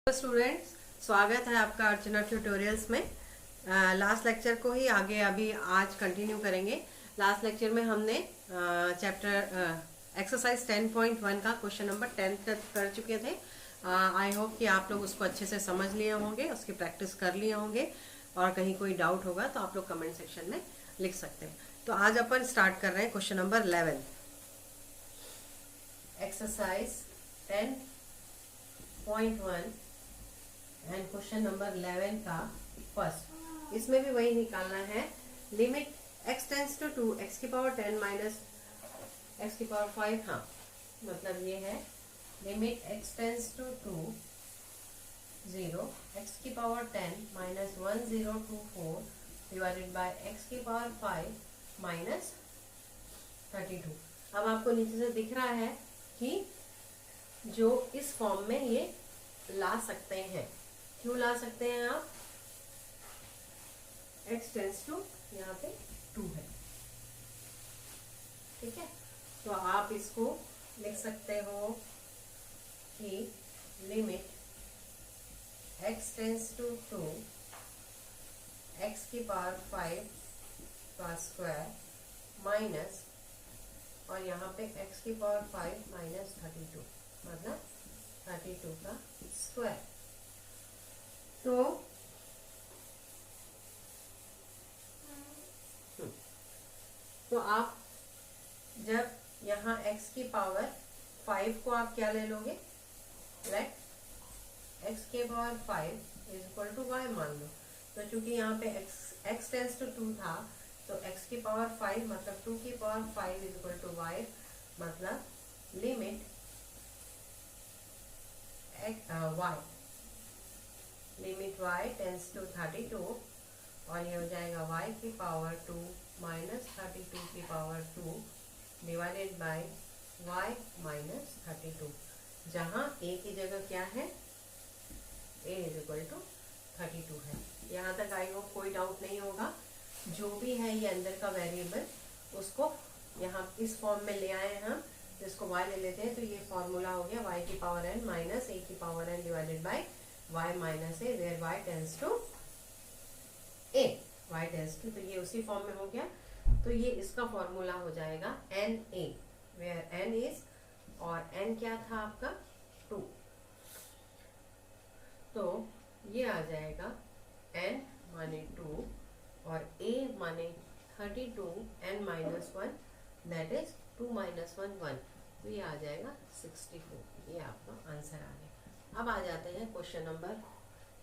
Students, स्वागत है आपका अर्चना ट्यूटोरियल्स में। लास्ट लेक्चर को ही आगे अभी आज कंटिन्यू करेंगे। लास्ट लेक्चर में हमने चैप्टर एक्सरसाइज 10.1 का क्वेश्चन नंबर 10 तक कर चुके थे। आई होप कि आप लोग उसको अच्छे से समझ लिए होंगे, उसकी प्रैक्टिस कर लिए होंगे, और कहीं कोई डाउट होगा तो आप लोग कमेंट सेक्शन में लिख सकते हैं। तो आज अपन स्टार्ट कर रहे हैं question number 11, exercise 10.1 and question number 11 का फर्स्ट। इसमें भी वही निकालना है, limit x tends to 2 x की पावर 10 माइनस x की पावर 5। हाँ, मतलब ये है limit x tends to 2 0 x की power 10 minus 1024 divided by x की पावर 5 माइनस 32। अब आपको नीचे से दिख रहा है कि जो इस फॉर्म में ये ला सकते हैं। क्यों ला सकते हैं आप? x टेंस टू यहाँ पे 2 है, ठीक है। तो आप इसको लिख सकते हो कि limit x tends to 2 x की पावर 5 का स्क्वायर माइनस, और यहाँ पे x की पावर 5 माइनस 32, मतलब 32 का स्क्वायर। तो आप जब यहाँ x की पावर 5 को आप क्या ले लोगे, लेट x की power 5 is equal to y मान लो। तो चूंकि यहाँ पे x टेंस टू 2 था, तो x की पावर 5 मतलब 2 की power 5 is equal to y, मतलब लिमिट y टेंस टू 32, और ये हो जाएगा y की पावर 2 माइनस 32 की power 2 divided by y minus 32, जहाँ a की जगह क्या है, a इज इक्वल टू 32 है। यहाँ तक आई होप कोई डाउट नहीं होगा। जो भी है ये अंदर का वेरिएबल, उसको यहाँ इस फॉर्म में ले आए हैं हम, जिसको y ले लेते हैं, तो ये फॉर्मूला हो गया y की पावर n माइनस a की power n divided by y minus a, where y tends to a, y tends to, तो ये उसी फॉर्म में हो गया। तो ये इसका फॉर्मूला हो जाएगा n a, where n is, और n क्या था आपका 2, तो ये आ जाएगा n माने 2 और a माने 32, n minus 1, that is 2 minus 1 1, तो ये आ जाएगा 64। ये आपका आंसर आ गया। अब आ जाते हैं क्वेश्चन नंबर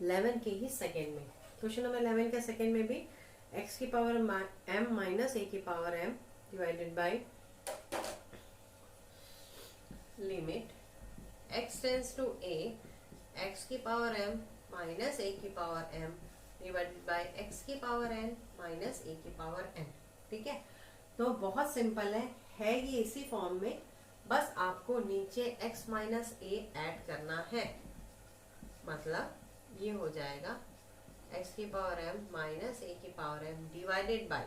11 के ही सेकेंड में। क्वेश्चन नंबर 11 के सेकेंड में भी x की पावर m माइनस a की power m divided by limit x tends to a x की पावर m माइनस a की power m divided by x की पावर n माइनस a की power n, ठीक है। तो बहुत सिंपल है ये इसी फॉर्म में, बस आपको नीचे x माइनस a ऐड करना है। मतलब ये हो जाएगा x की पावर m माइनस a की power m divided by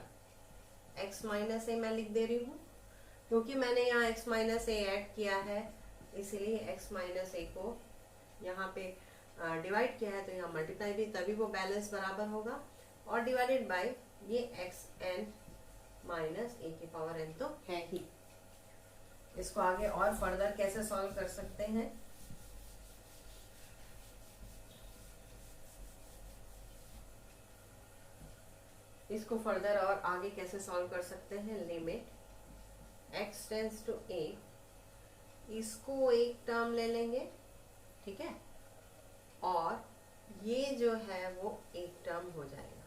x minus a मैं लिख दे रही हूँ, क्योंकि मैंने यहाँ x माइनस a ऐड किया है, इसलिए x माइनस a को यहाँ पे डिवाइड किया है, तो यहाँ मल्टीप्लाई भी, तभी वो बैलेंस बराबर होगा, और डिवाइडेड बाय ये x n माइनस a की पावर n तो है ही। इसको आगे और फर्दर कैसे सॉल्व कर सकते हैं, इसको फर्दर और आगे कैसे सॉल्व कर सकते हैं, limit x tends to a, इसको एक टर्म ले लेंगे, ठीक है, और ये जो है वो एक टर्म हो जाएगा।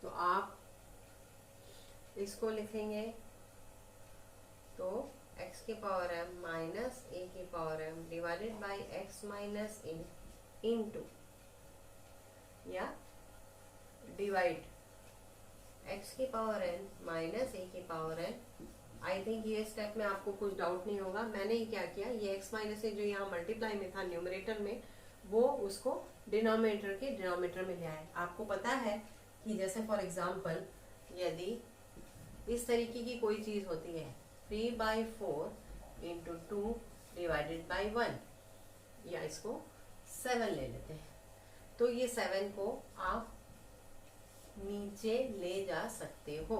तो आप इसको लिखेंगे, तो x की पावर m माइनस a की power m divided by x minus a into, या डिवाइड x की पावर n माइनस a की पावर n। आई थिंक ये स्टेप में आपको कुछ डाउट नहीं होगा। मैंने ये क्या किया, ये x माइनस a जो यहाँ मल्टीप्लाई में था न्यूमरेटर में, वो उसको डिनोमिनेटर के डिनोमिनेटर में ले आए। आपको पता है कि जैसे फॉर एग्जांपल यदि इस तरीके की कोई चीज होती है 3/4 इंटू 2 डिवाइडेड बाई 1, या इसको 7 ले लेते हैं। तो ये 7 को आप नीचे ले जा सकते हो,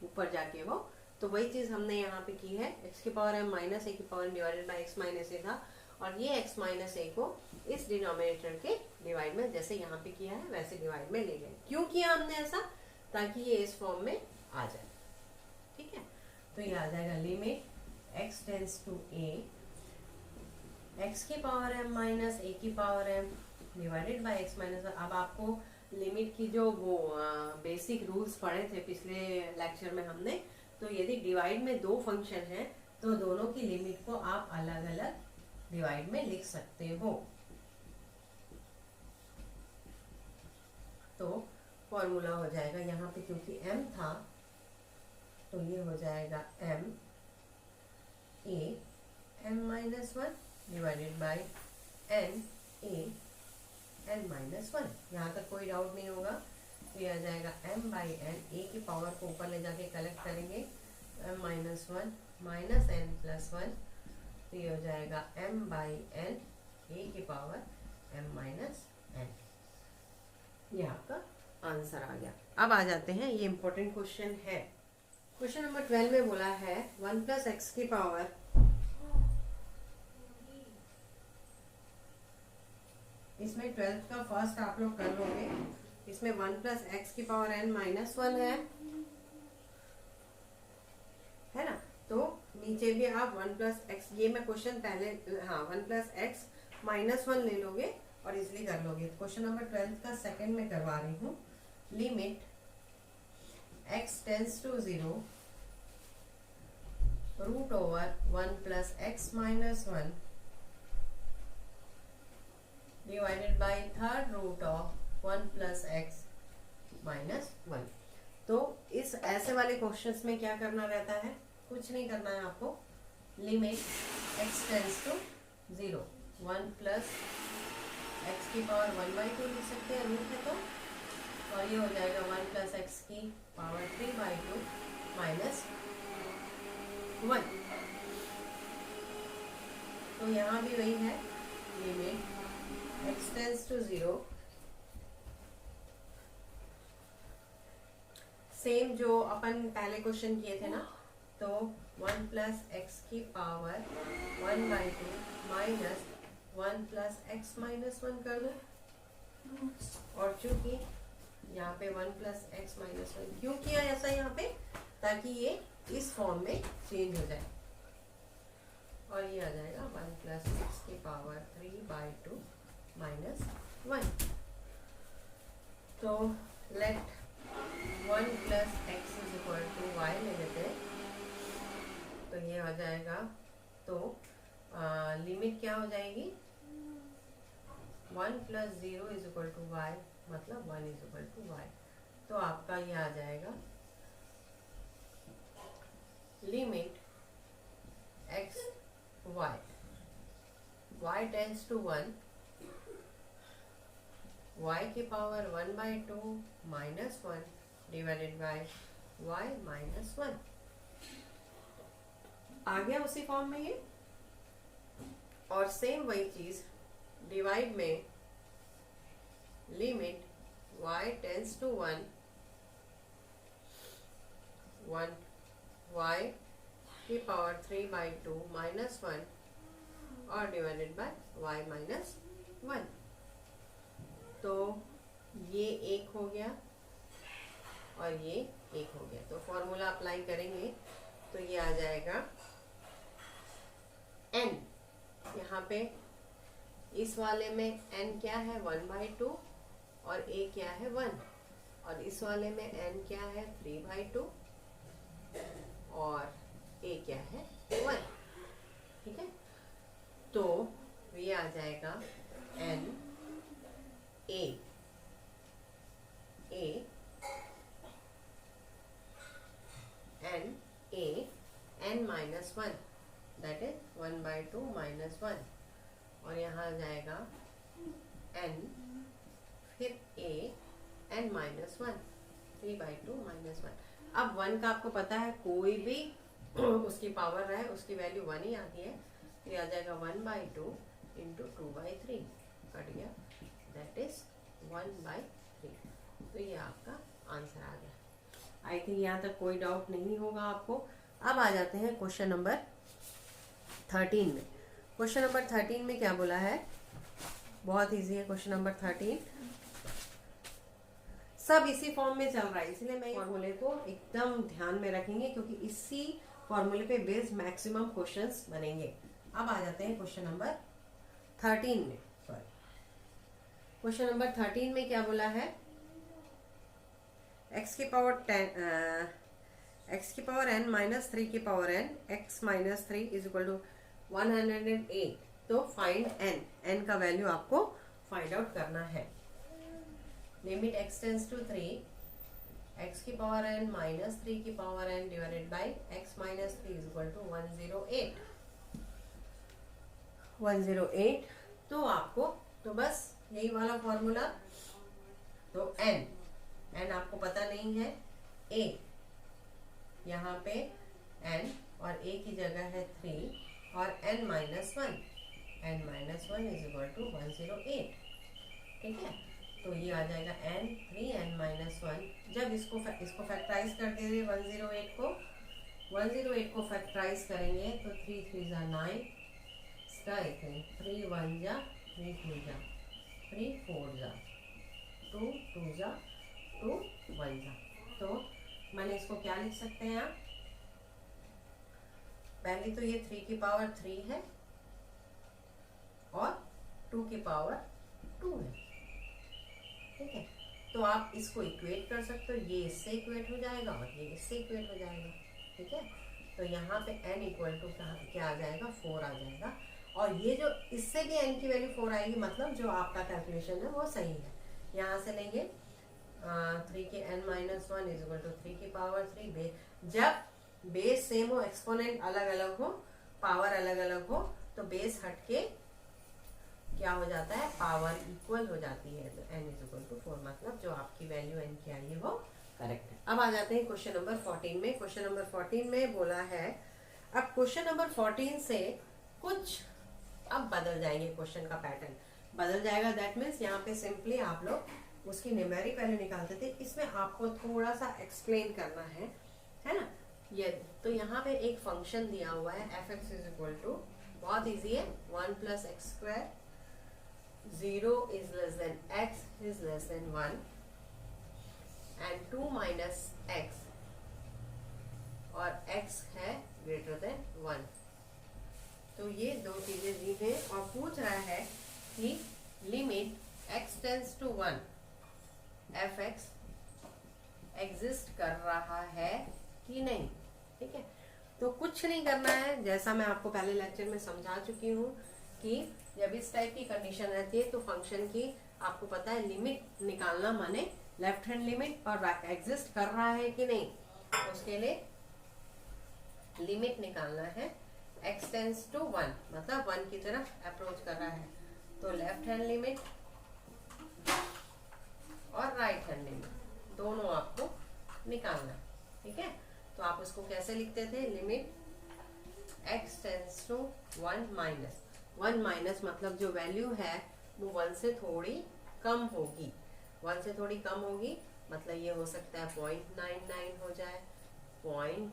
ऊपर जाके वो। तो वही चीज हमने यहाँ पे की है, x की पावर m माइनस ए की power divided by x minus a था, और ये x माइनस ए को इस डिनोमिनेटर के डिवाइड में जैसे यहाँ पे किया है वैसे डिवाइड में ले गए। क्यों किया हमने ऐसा? ताकि ये इस फॉर्म में आ जाए। ठीक है, तो ये आ जाएगा limit x tends to a, x की पावर m माइनस a की power m divided by x minus. अब आपको लिमिट की जो वो बेसिक रूल्स पढ़े थे पिछले लेक्चर में हमने, तो यदि डिवाइड में दो फंक्शन है तो दोनों की लिमिट को आप अलग अलग डिवाइड में लिख सकते हो। तो फॉर्मूला हो जाएगा यहाँ पे, क्योंकि m था तो ये हो जाएगा m a m minus 1 divided by n a n minus 1। यहाँ तक कोई डाउट नहीं होगा। तो ये आ जाएगा m बाई एन, a की पावर को ऊपर ले जाके कलेक्ट करेंगे, m minus 1 minus n plus 1। तो ये हो जाएगा m बाई एन a की पावर m माइनस n। ये आपका आंसर आ गया। अब आ जाते हैं, ये इंपॉर्टेंट क्वेश्चन है। क्वेश्चन नंबर 12 में बोला है 1 प्लस एक्स की पावर इसमें 12th का फर्स्ट आप लोग कर लोगे। इसमें 1 प्लस एक्स की पावर n माइनस 1 है ना। तो नीचे भी आप 1 प्लस एक्स, ये मैं क्वेश्चन पहले 1 प्लस एक्स माइनस 1 ले लोगे और इसलिए कर लोगे। क्वेश्चन नंबर 12 का सेकंड में करवा रही हूँ। Limit x tends to 0 root over 1 plus x minus 1 divided by third root of 1 plus x minus 1। तो इस ऐसे वाले क्वेश्चंस में क्या करना रहता है? कुछ नहीं करना है आपको। Limit x tends to 0 1 plus x की पावर 1/2 लिख सकते हैं, रूट है तो, और ये हो जाएगा 1 प्लस एक्स की पावर 3/2 माइनस 1। तो यहाँ भी वही है, limit x tends to 0, same जो अपन पहले क्वेश्चन किए थे ना। तो 1 प्लस एक्स की power 1/2 minus 1 plus x minus 1 कर दो। और चूंकि यहाँ पे 1 प्लस एक्स माइनस 1 क्यों किया ऐसा यहाँ पे? ताकि ये इस फॉर्म में चेंज हो जाए, और ये आ जाएगा 1 प्लस एक्स की पावर 3/2 माइनस 1। तो let 1 plus x is equal to y ले लेते हैं। तो ये आ जाएगा, तो लिमिट क्या हो जाएगी? 1 प्लस 0 इज इक्वल टू वाई, मतलब 1 इज इक्वल टू वाई। तो आपका ये आ जाएगा limit x y, y tends to 1, y की power 1/2 minus 1 divided by y minus 1। आ गया उसी फॉर्म में ये। और सेम वही चीज डिवाइड में limit y tends to 1 y की पावर 3/2 माइनस 1 और डिवाइडेड बाय y माइनस 1। तो ये एक हो गया और ये एक हो गया। तो फॉर्मूला अप्लाई करेंगे तो ये आ जाएगा n। यहाँ पे इस वाले में n क्या है? 1/2 और a क्या है? 1। और इस वाले में n क्या है? 3/2 और a क्या है? 1। ठीक है, तो ये आ जाएगा n a n minus 1 that is 1/2 minus 1, और यहाँ आ जाएगा n फिर a n माइनस 1 3/2 माइनस 1। अब 1 का आपको पता है, कोई भी उसकी पावर रहे उसकी वैल्यू 1 ही आती है। तो ये आ जाएगा 1/2 इंटू 2/3। कट गया, दैट इज 1/3। तो ये आपका आंसर आ गया। आई थिंक यहाँ तक कोई डाउट नहीं होगा आपको। अब आ जाते हैं क्वेश्चन नंबर 13 में। क्वेश्चन नंबर 13 में क्या बोला है, बहुत इजी है क्वेश्चन नंबर 13। सब इसी फॉर्म में चल रहा है, इसलिए मैं फॉर्मूले को एकदम ध्यान में रखेंगे, क्योंकि इसी फॉर्मूले पे बेस्ड मैक्सिमम क्वेश्चंस बनेंगे। अब आ जाते हैं क्वेश्चन नंबर 13 में। सॉरी, क्वेश्चन नंबर 13 में क्या बोला है, x की पावर n माइनस 3 की power n x minus 3 is equal to 108। तो फाइंड n का वैल्यू आपको फाइंड आउट करना है। Limit x tends to 3, x की पावर n माइनस 3 की power n divided by x minus 3 is equal to 108। तो आपको तो बस यही वाला फॉर्मूला, तो n आपको पता नहीं है, a यहाँ पे n और a की जगह है 3 और n minus 1 is equal to 108। ठीक है, तो ये आ जाएगा n 3n माइनस 1। जब इसको फैक्टराइज कर देंगे 108 को फैक्टराइज करेंगे तो 3 3 जा 9, 3 1 जा 3 2 जा 3 4 जा 2 2 जा 2 1 जा। तो मैंने इसको क्या लिख सकते हैं आप, पहले तो ये 3 की पावर 3 है और 2 की पावर 2 है। ठीक है, तो आप इसको इक्वेट कर सकते हो, ये इससे इक्वेट हो जाएगा और ये इससे इक्वेट हो जाएगा। ठीक है, तो यहाँ पे n इक्वल टू क्या आ जाएगा, 4 आ जाएगा। और ये जो इससे भी n की वैल्यू 4 आएगी, मतलब जो आपका कैलकुलेशन है वो सही है। यहाँ से लेंगे 3 के n minus 1 is equal to 3 की पावर 3। जब बेस सेम हो, एक्सपोनेंट अलग अलग हो, पावर अलग अलग हो, तो बेस हटके क्या हो जाता है, पावर इक्वल हो जाती है। तो n इज इक्वल टू 4, मतलब जो आपकी वैल्यू n की आई है वो करेक्ट है। अब आ जाते हैं क्वेश्चन नंबर 14 में। क्वेश्चन नंबर 14 में बोला है, अब क्वेश्चन नंबर 14 से कुछ अब बदल जाएंगे, क्वेश्चन का पैटर्न बदल जाएगा। दैट मीन्स यहाँ पे सिंपली आप लोग उसकी न्यूमेरिक वैल्यू निकालते थे, इसमें आपको थोड़ा सा एक्सप्लेन करना है ना। ये तो यहाँ पे एक फंक्शन दिया हुआ है f(x) इज इक्वल टू, बहुत इजी है, 1 plus x square, 0 is less than x is less than 1 and 2 minus x और x है greater than 1। तो ये दो चीजें दी हैं और पूछ रहा है कि limit x tends to 1 f(x) exist कर रहा है कि नहीं। ठीक है, तो कुछ नहीं करना है, जैसा मैं आपको पहले लेक्चर में समझा चुकी हूँ कि जब इस टाइप की कंडीशन रहती है तो फंक्शन की आपको पता है लिमिट निकालना, माने लेफ्ट हैंड लिमिट और एग्जिस्ट कर रहा है कि नहीं। तो उसके लिए लिमिट निकालना है, x टेंस टू 1 मतलब 1 की तरफ अप्रोच कर रहा है, तो लेफ्ट हैंड लिमिट और राइट हैंड लिमिट दोनों आपको निकालना। ठीक है, तो आप उसको कैसे लिखते थे, limit x tends to 1 minus 1 minus मतलब जो वैल्यू है वो 1 से थोड़ी कम होगी। 1 से थोड़ी कम होगी मतलब ये हो सकता है 0.99 हो जाए, 1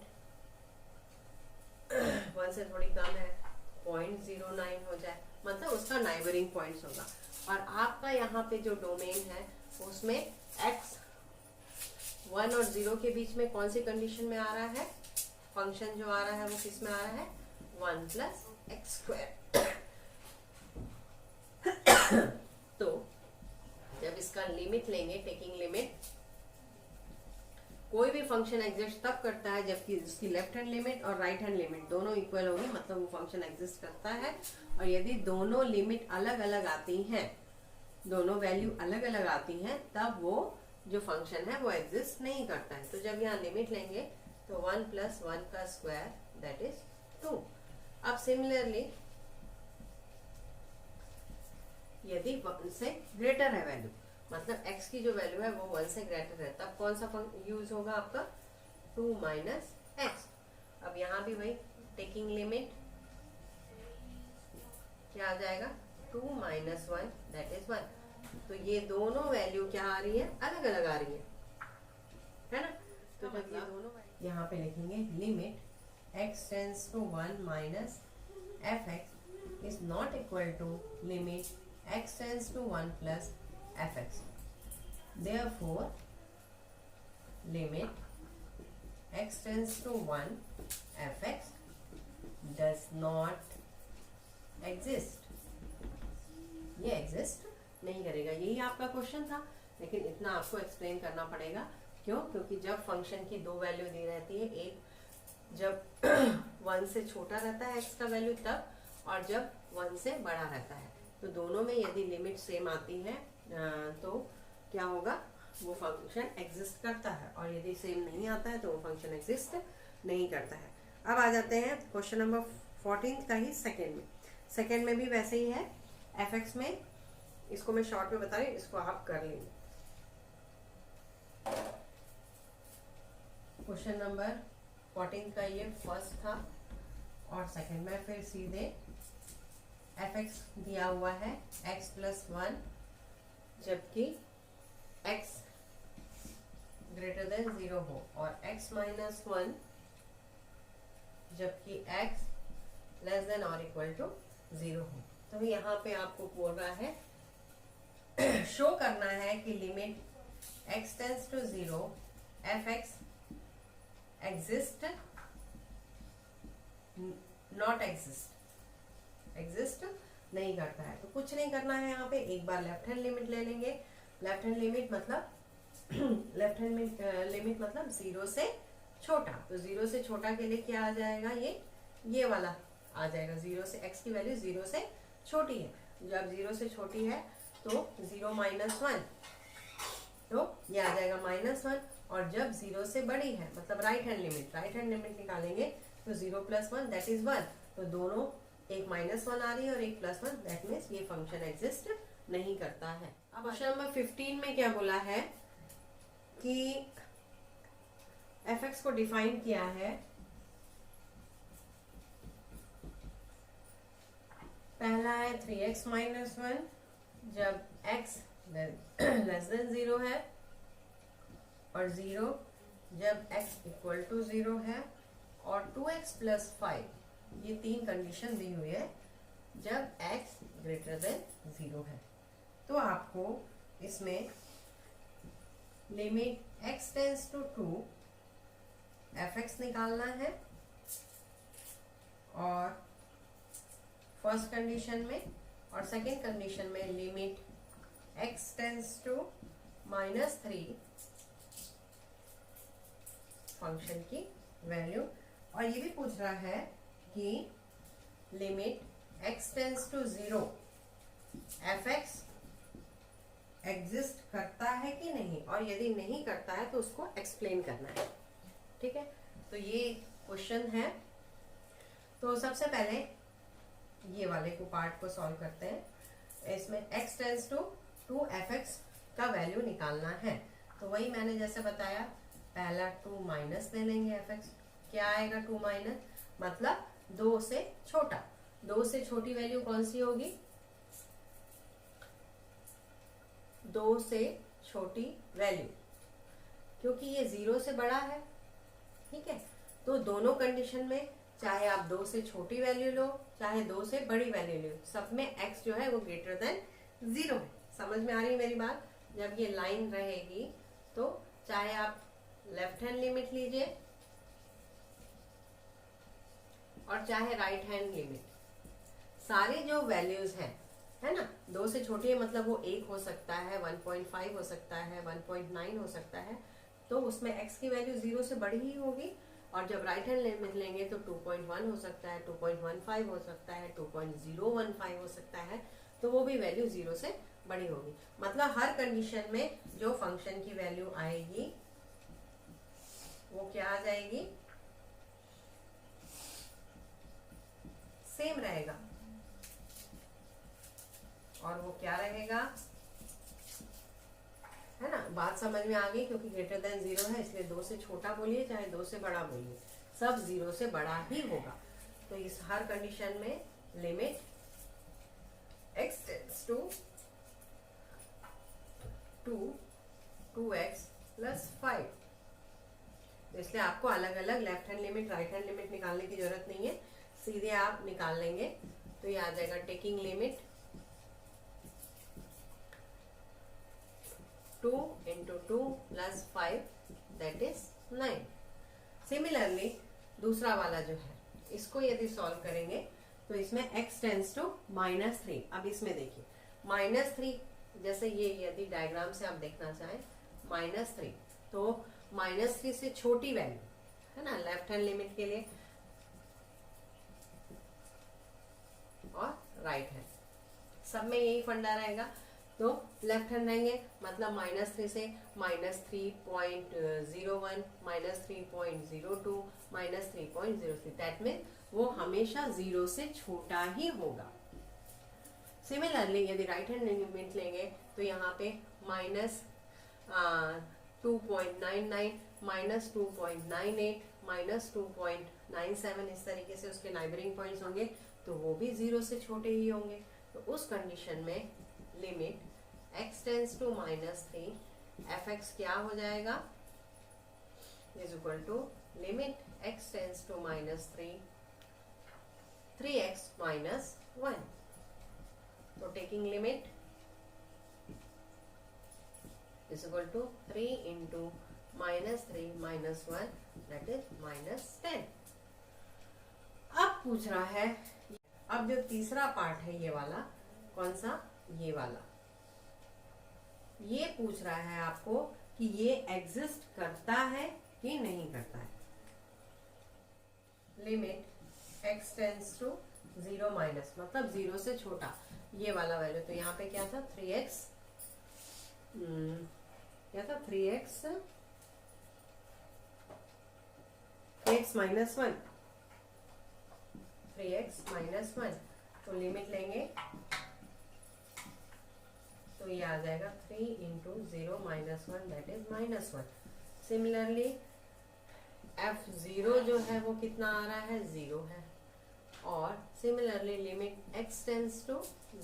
से थोड़ी कम है 0.09 हो जाए, मतलब उसका नाइबरिंग पॉइंट्स होगा। और आपका यहाँ पे जो डोमेन है उसमें x 1 और 0 के बीच में कौन सी कंडीशन में आ रहा है, फंक्शन जो आ रहा है वो किस में आ रहा है, 1 प्लस एक्स स्क्वायर। तो जब इसका लिमिट लेंगे, टेकिंग लिमिट, कोई भी फंक्शन एग्जिस्ट तब करता है जबकि उसकी लेफ्ट हैंड लिमिट और राइट हैंड लिमिट दोनों इक्वल होगी, मतलब वो फंक्शन एग्जिस्ट करता है। और यदि दोनों लिमिट अलग अलग आती हैं, दोनों वैल्यू अलग अलग आती हैं, तब वो जो फंक्शन है वो एग्जिस्ट नहीं करता है। तो जब यहाँ लिमिट लेंगे तो 1 प्लस 1 का स्क्वायर दैट इज 2। अब सिमिलरली यदि 1 से ग्रेटर है वैल्यू, मतलब x की जो वैल्यू है वो 1 से ग्रेटर है, तब कौन सा यूज होगा आपका, 2 माइनस एक्स। अब यहाँ भी वही टेकिंग लिमिट क्या आ जाएगा, 2 माइनस 1 दैट इज 1। तो ये दोनों वैल्यू क्या आ रही है, अलग अलग आ रही है ना। तो जब ये दोनों यहाँ पे लिखेंगे limit x tends to 1 minus f x is not equal to limit x tends to 1 plus f x. Therefore, limit x tends to 1 fx does not exist। ये exist नहीं करेगा, यही आपका क्वेश्चन था, लेकिन इतना आपको एक्सप्लेन करना पड़ेगा। क्यों? क्योंकि जब फंक्शन की दो वैल्यू दी रहती है, एक जब 1 से छोटा रहता है x का वैल्यू तब, और जब 1 से बड़ा रहता है, तो दोनों में यदि लिमिट सेम आती है तो क्या होगा, वो फंक्शन एग्जिस्ट करता है, और यदि सेम नहीं आता है तो वो फंक्शन एग्जिस्ट नहीं करता है। अब आ जाते हैं क्वेश्चन नंबर 14 का ही सेकेंड में भी वैसे ही है। एफ एक्स में, इसको मैं शॉर्ट में बता रही हूँ, इसको आप कर लेंगे। क्वेश्चन नंबर 14 का ये फर्स्ट था, और सेकेंड में फिर सीधे एफ एक्स दिया हुआ है एक्स प्लस 1, जबकि x ग्रेटर देन 0 हो, और x माइनस 1 जबकि x लेस देन और इक्वल टू 0 हो। तो यहाँ पे आपको बोल रहा है शो करना है कि limit x tends to 0 f x exist not exist नहीं करता है। तो कुछ नहीं करना है, यहाँ पे एक बार लेफ्ट हैंड लिमिट ले लेंगे। लेफ्ट हैंड लिमिट मतलब 0 से छोटा, तो 0 से छोटा के लिए क्या आ जाएगा, ये वाला आ जाएगा। 0 से x की वैल्यू 0 से छोटी है, जब 0 से छोटी है तो 0 माइनस 1, तो ये आ जाएगा -1, और जब 0 से बड़ी है मतलब राइट हैंड लिमिट निकालेंगे तो 0 प्लस 1 दैट इज 1। तो दोनों, एक -1 आ रही है और एक +1, दैट मीन्स ये फंक्शन एग्जिस्ट नहीं करता है। अब क्वेश्चन नंबर 15 में क्या बोला है कि एफ एक्स को डिफाइन किया है, पहला है 3x माइनस 1 जब x लेस देन 0 है, और 0 जब x इक्वल टू 0 है, और 2x प्लस 5, ये तीन कंडीशन दी हुई है जब x ग्रेटर देन 0 है। तो आपको इसमें limit x tends to 2 f x निकालना है, और फर्स्ट कंडीशन में, और सेकेंड कंडीशन में limit x tends to -3 function की वैल्यू। और ये भी पूछ रहा है कि limit x tends to 0 f x exist करता है कि नहीं, और यदि नहीं करता है तो उसको एक्सप्लेन करना है। ठीक है, तो ये क्वेश्चन है। तो सबसे पहले ये वाले को पार्ट को सॉल्व करते हैं। इसमें x tends to 2 f x का वैल्यू निकालना है। तो वही मैंने जैसे बताया, पहला 2 माइनस ले लेंगे एफ एक्स। क्या आएगा 2 माइनस, मतलब 2 से छोटा। 2 से छोटी वैल्यू कौन सी होगी, 2 से छोटी वैल्यू, क्योंकि ये 0 से बड़ा है। ठीक है, तो दोनों कंडीशन में चाहे आप 2 से छोटी वैल्यू लो चाहे 2 से बड़ी वैल्यू लो, सब में x जो है वो ग्रेटर देन 0 है। समझ में आ रही है मेरी बात? जब ये लाइन रहेगी तो चाहे आप लेफ्ट हैंड लिमिट लीजिए और चाहे राइट हैंड लिमिट, सारी जो वैल्यूज हैं, है ना, 2 से छोटी है मतलब वो 1 हो सकता है, 1.5 हो सकता है, 1.9 हो सकता है, तो उसमें x की वैल्यू 0 से बड़ी ही होगी। और जब राइट हैंड लिमिट लेंगे तो 2.1 हो सकता है, 2.15 हो सकता है, 2.015 हो सकता है, तो वो भी वैल्यू 0 से बड़ी होगी। मतलब हर कंडीशन में जो फंक्शन की वैल्यू आएगी वो क्या आ जाएगी, सेम रहेगा। और वो क्या रहेगा, है ना, बात समझ में आ गई? क्योंकि ग्रेटर देन 0 है इसलिए 2 से छोटा बोलिए चाहे 2 से बड़ा बोलिए, सब 0 से बड़ा ही होगा। तो इस हर कंडीशन में limit x tends to 2x plus 5। तो इसलिए आपको अलग अलग left hand limit right hand limit निकालने की जरूरत नहीं है, सीधे आप निकाल लेंगे। तो ये आ जाएगा taking limit 2 into 2 plus 5 that is 9। Similarly दूसरा वाला जो है इसको यदि सॉल्व करेंगे तो इसमें x टेंड्स टू -3। अब इसमें देखिए -3, जैसे ये यदि डायग्राम से आप देखना चाहें -3, तो -3 से छोटी वैल्यू है ना लेफ्ट हैंड लिमिट के लिए और राइट हैंड, सब में यही फंडा रहेगा। तो लेफ्ट हैंड रहेंगे मतलब -3 से -3.01, -3.02, -3.03, दैट मीन वो हमेशा 0 से छोटा ही होगा। सिमिलरली यदि राइट हैंड लिमिट लेंगे तो यहाँ पे -2.99, -2.98, -2.97, इस तरीके से उसके नाइबरिंग पॉइंट्स होंगे, तो वो भी 0 से छोटे ही होंगे। तो उस कंडीशन में limit x tends to -3 fx क्या हो जाएगा, is equal to limit x tends to -3 3x - 1। तो taking limit is equal to 3 into -3 - 1 that is -10। अब पूछ रहा है, अब जो तीसरा पार्ट है ये वाला, कौन सा, ये वाला, ये पूछ रहा है आपको कि ये एग्जिस्ट करता है कि नहीं करता है। Limit x tends to 0 minus मतलब 0 से छोटा, ये वाला वैल्यू, तो यहाँ पे क्या था 3x, क्या था 3x -1, 3x -1। तो लिमिट लेंगे तो ये आ जाएगा 3 into 0 - 1 that is -1। Similarly f0 जो है वो कितना आ रहा है, 0 है। और similarly limit x tends to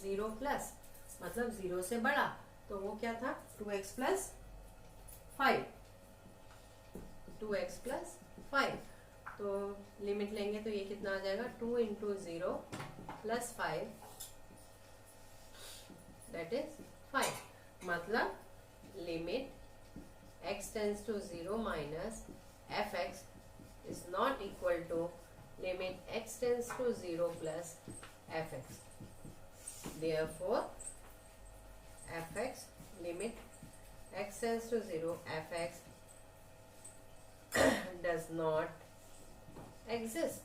0 plus मतलब 0 से बड़ा, तो वो क्या था 2x प्लस 5, 2x प्लस 5। तो लिमिट लेंगे तो ये कितना आ जाएगा 2 into 0 प्लस 5 दैट इज 5। मतलब limit x tends to 0 minus fx is not equal to limit x tends to 0 plus fx. Therefore, fx limit x tends to 0 fx does not exist.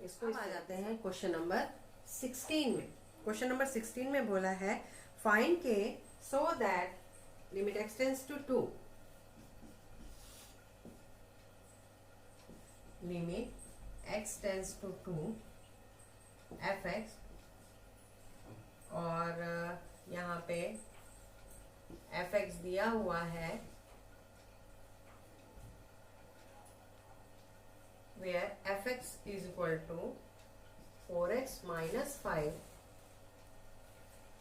इसको आ जाते हैं question number 16 में। Question number 16 में बोला है find के so that limit x tends to 2, limit x tends to 2 fx, और यहाँ पे fx दिया हुआ है where fx is equal to 4x minus 5,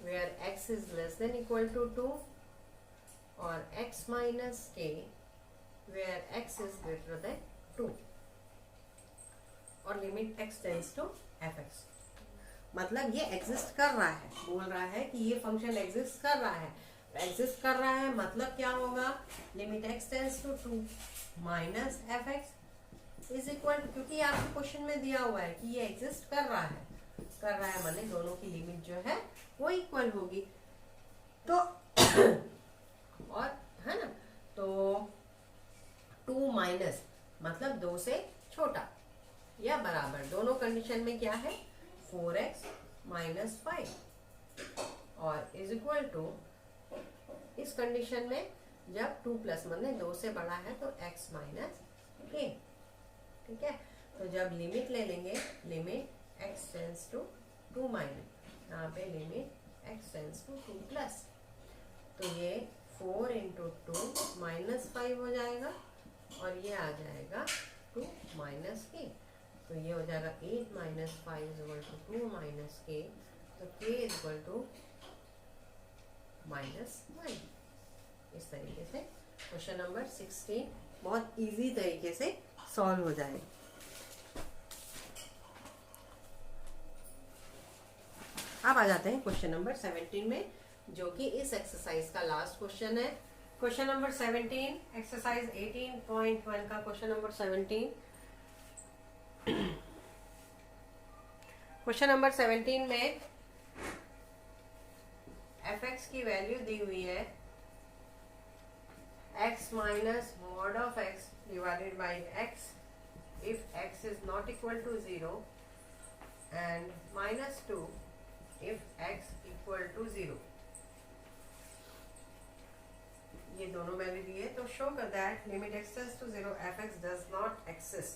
where x is less than equal to 2, or x minus k where x is greater than 2, और limit x tends to fx। मतलब ये exist कर रहा है, बोल रहा है कि ये फंक्शन एग्जिस्ट कर रहा है। एग्जिस्ट कर रहा है मतलब क्या होगा, limit x tends to 2 minus fx is equal, क्योंकि आपके क्वेश्चन में दिया हुआ है कि ये एग्जिस्ट कर रहा है, माने दोनों की लिमिट जो है वो इक्वल होगी। तो और है ना, तो 2 माइनस मतलब 2 से छोटा या बराबर, दोनों कंडीशन में क्या है 4x minus 5, और इज इक्वल टू इस कंडीशन में जब 2 प्लस माने 2 से बड़ा है तो x माइनस k, ठीक है। तो जब लिमिट ले लेंगे, limit x tends to 2 minus, यहाँ पे limit x tends to 2 plus, तो ये 4 into 2 माइनस 5 हो जाएगा, और ये आ जाएगा 2 माइनस k, तो ये हो जाएगा 8 - 5 = 2 - k तो k इज इक्वल टू -1। इस तरीके से क्वेश्चन नंबर 16 बहुत इजी तरीके से सॉल्व हो जाए। अब आ जाते हैं क्वेश्चन नंबर 17 में, जो कि इस एक्सरसाइज का लास्ट क्वेश्चन है। क्वेश्चन नंबर 17, एक्सरसाइज 18.1 का क्वेश्चन नंबर 17। क्वेश्चन नंबर 17 में fx की वैल्यू दी हुई है x minus mod of x divided by x if x is not equal to 0 and -2 if x equal to 0। ये दोनों value दिए, तो शो कर that limit x tends to 0 fx does not exist।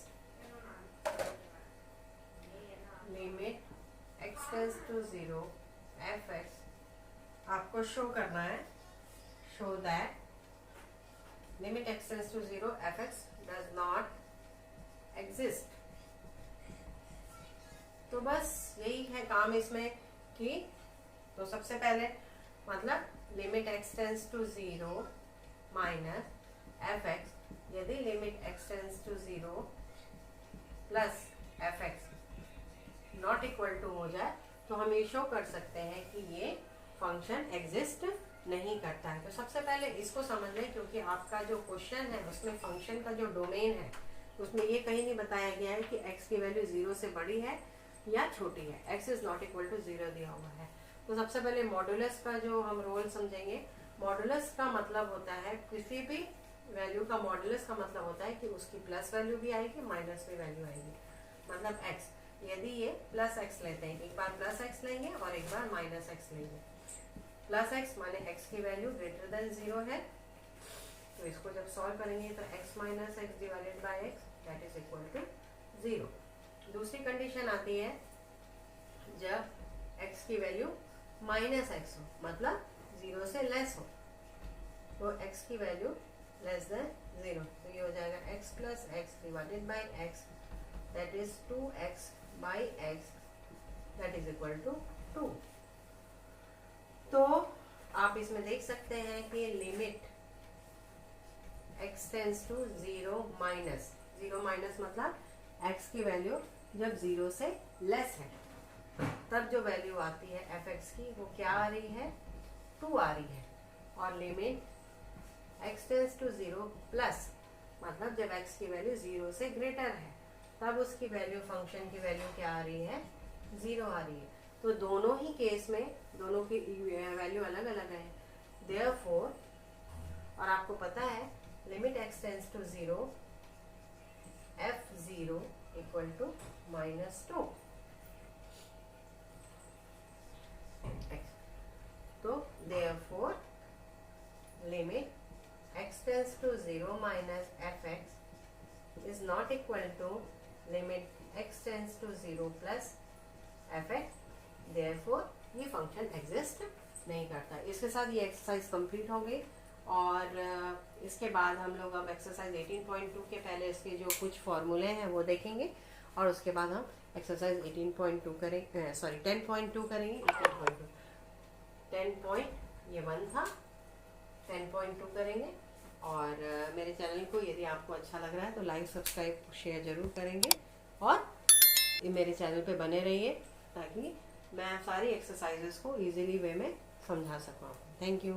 Limit x tends to 0 fx आपको show करना है, show that limit x tends to 0 fx does not exist। तो बस यही है काम इसमें कि तो सबसे पहले मतलब limit x tends to 0 minus fx, यदि limit x tends to 0 plus fx not equal to हो जाए तो हम ये शो कर सकते हैं कि ये फंक्शन एग्जिस्ट नहीं करता है। तो सबसे पहले इसको समझ लें, क्योंकि आपका जो क्वेश्चन है उसमें फंक्शन का जो डोमेन है उसमें ये कहीं नहीं बताया गया है कि x की वैल्यू 0 से बड़ी है या छोटी है। x is not equal to 0 दिया हुआ है। तो सबसे पहले मॉडुलस का जो हम रोल समझेंगे, मॉडुलस का मतलब होता है किसी भी वैल्यू का मॉडुलस का मतलब होता है कि उसकी प्लस वैल्यू भी आएगी माइनस भी वैल्यू आएगी। मतलब x, यदि ये प्लस x लेते हैं, एक बार प्लस x लेंगे और एक बार माइनस x लेंगे। प्लस x माने x की वैल्यू ग्रेटर देन 0 है, तो इसको जब सॉल्व करेंगे तो x minus x divided by x that is equal to 0। दूसरी कंडीशन आती है जब x की वैल्यू माइनस एक्स हो, मतलब 0 से लेस हो, तो x की वैल्यू लेस देन 0, तो ये हो जाएगा x plus x divided by x that is 2x by x that is equal to 2। तो आप इसमें देख सकते हैं कि limit x tends to 0 minus, 0 minus मतलब x की वैल्यू जब 0 से लेस है तब जो वैल्यू आती है fx की वो क्या आ रही है, 2 आ रही है। और limit x tends to 0 plus मतलब जब x की वैल्यू 0 से ग्रेटर है तब उसकी वैल्यू, फंक्शन की वैल्यू क्या आ रही है, 0 आ रही है। तो दोनों ही केस में दोनों की वैल्यू अलग अलग है। देयरफॉर, और आपको पता है limit x tends to 0 f0 equal to -2। तो therefore limit x tends to 0 minus fx is not equal to limit x tends to 0 plus fx। Therefore ये फंक्शन एग्जिस्ट नहीं करता। इसके साथ ये एक्सरसाइज कंप्लीट हो गई और इसके बाद हम लोग अब एक्सरसाइज 18.2 के पहले इसके जो कुछ फॉर्मूले हैं वो देखेंगे और उसके बाद हम एक्सरसाइज 18.2 करेंगे, सॉरी 10.2 करेंगे। 10.1 था, 10.2 करेंगे। और मेरे चैनल को यदि आपको अच्छा लग रहा है तो लाइक, सब्सक्राइब, शेयर ज़रूर करेंगे और मेरे चैनल पे बने रहिए ताकि मैं सारी एक्सरसाइजेस को इजीली वे में समझा सकूँ। Thank you.